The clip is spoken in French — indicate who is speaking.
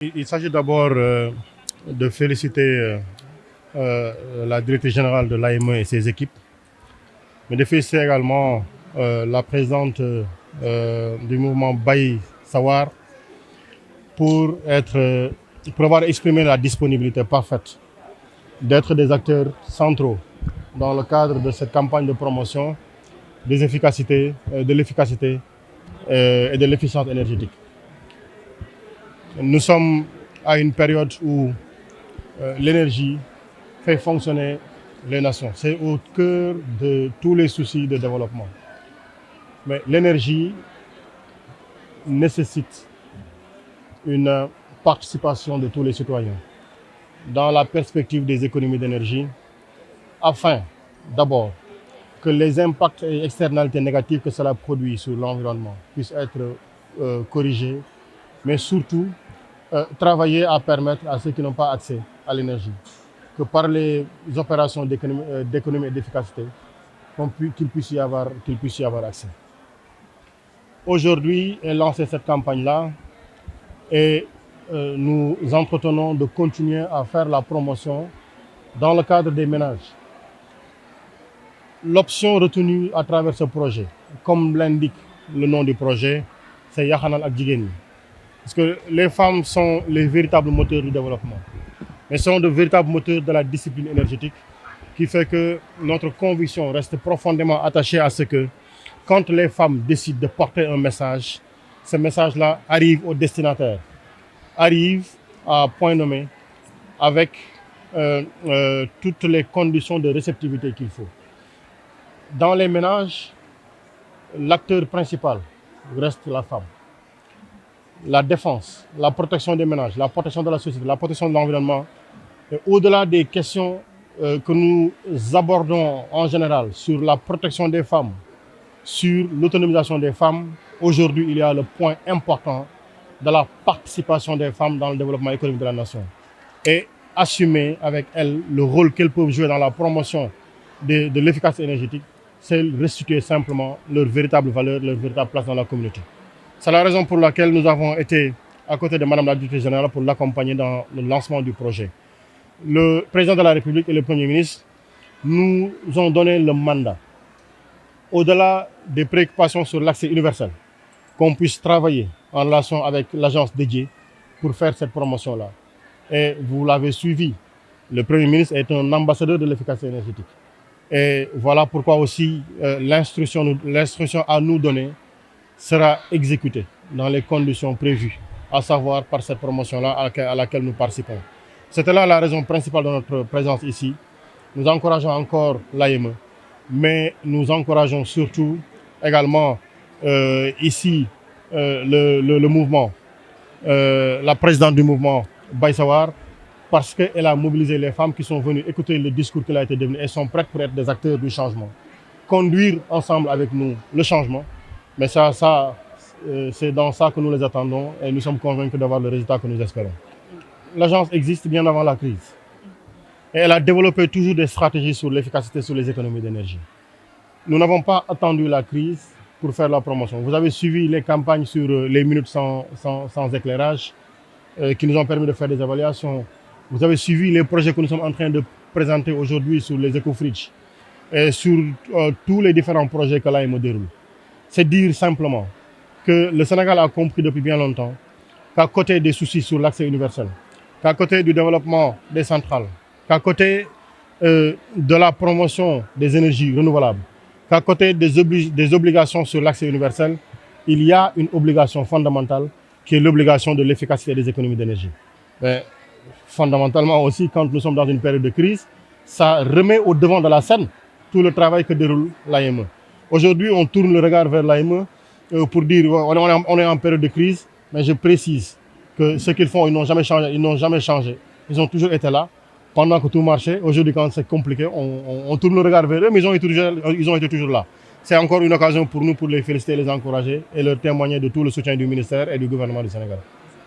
Speaker 1: Il s'agit d'abord de féliciter la directrice générale de l'AME et ses équipes, mais de féliciter également la présidente du mouvement Baye Sawar pour avoir exprimé la disponibilité parfaite d'être des acteurs centraux dans le cadre de cette campagne de promotion des efficacités, de l'efficacité et de l'efficience énergétique. Nous sommes à une période où l'énergie fait fonctionner les nations. C'est au cœur de tous les soucis de développement. Mais l'énergie nécessite une participation de tous les citoyens dans la perspective des économies d'énergie afin d'abord que les impacts et externalités négatives que cela produit sur l'environnement puissent être corrigés, mais surtout travailler à permettre à ceux qui n'ont pas accès à l'énergie que par les opérations d'économie et d'efficacité, qu'il puisse y avoir accès. Aujourd'hui est lancée cette campagne-là et nous entretenons de continuer à faire la promotion dans le cadre des ménages. L'option retenue à travers ce projet, comme l'indique le nom du projet, c'est Yaxanal ak Jigéen ñi. Parce que les femmes sont les véritables moteurs du développement, mais sont de véritables moteurs de la discipline énergétique, qui fait que notre conviction reste profondément attachée à ce que quand les femmes décident de porter un message, ce message-là arrive au destinataire, arrive à point nommé avec toutes les conditions de réceptivité qu'il faut. Dans les ménages, l'acteur principal reste la femme. La défense, la protection des ménages, la protection de la société, la protection de l'environnement, au-delà des questions que nous abordons en général sur la protection des femmes, sur l'autonomisation des femmes, aujourd'hui il y a le point important de la participation des femmes dans le développement économique de la nation et assumer avec elles le rôle qu'elles peuvent jouer dans la promotion de l'efficacité énergétique, c'est restituer simplement leur véritable valeur, leur véritable place dans la communauté. C'est la raison pour laquelle nous avons été à côté de Madame la Directrice Générale pour l'accompagner dans le lancement du projet. Le président de la République et le Premier ministre nous ont donné le mandat, au-delà des préoccupations sur l'accès universel, qu'on puisse travailler en relation avec l'agence dédiée pour faire cette promotion-là. Et vous l'avez suivi, le Premier ministre est un ambassadeur de l'efficacité énergétique. Et voilà pourquoi aussi l'instruction à nous donner sera exécutée dans les conditions prévues, à savoir par cette promotion-là à laquelle nous participons. C'était là la raison principale de notre présence ici. Nous encourageons encore l'AME, mais nous encourageons surtout également ici le mouvement, la présidente du mouvement Baye Sawar, parce qu'elle a mobilisé les femmes qui sont venues écouter le discours qu'elle a été devenu et sont prêtes pour être des acteurs du changement. Conduire ensemble avec nous le changement, mais c'est dans ça que nous les attendons et nous sommes convaincus d'avoir le résultat que nous espérons. L'agence existe bien avant la crise et elle a développé toujours des stratégies sur l'efficacité, sur les économies d'énergie. Nous n'avons pas attendu la crise pour faire la promotion. Vous avez suivi les campagnes sur les minutes sans éclairage qui nous ont permis de faire des évaluations. Vous avez suivi les projets que nous sommes en train de présenter aujourd'hui sur les éco-fridges et sur tous les différents projets que l'AME déroule. C'est dire simplement que le Sénégal a compris depuis bien longtemps qu'à côté des soucis sur l'accès universel, qu'à côté du développement des centrales, qu'à côté de la promotion des énergies renouvelables, qu'à côté des obligations sur l'accès universel, il y a une obligation fondamentale qui est l'obligation de l'efficacité des économies d'énergie. Mais fondamentalement aussi, quand nous sommes dans une période de crise, ça remet au devant de la scène tout le travail que déroule l'AME. Aujourd'hui, on tourne le regard vers l'AME pour dire on est en période de crise, mais je précise que ce qu'ils font, ils n'ont jamais changé. Ils ont toujours été là pendant que tout marchait. Aujourd'hui, quand c'est compliqué, on tourne le regard vers eux, mais ils ont été toujours là. C'est encore une occasion pour nous pour les féliciter, les encourager et leur témoigner de tout le soutien du ministère et du gouvernement du Sénégal.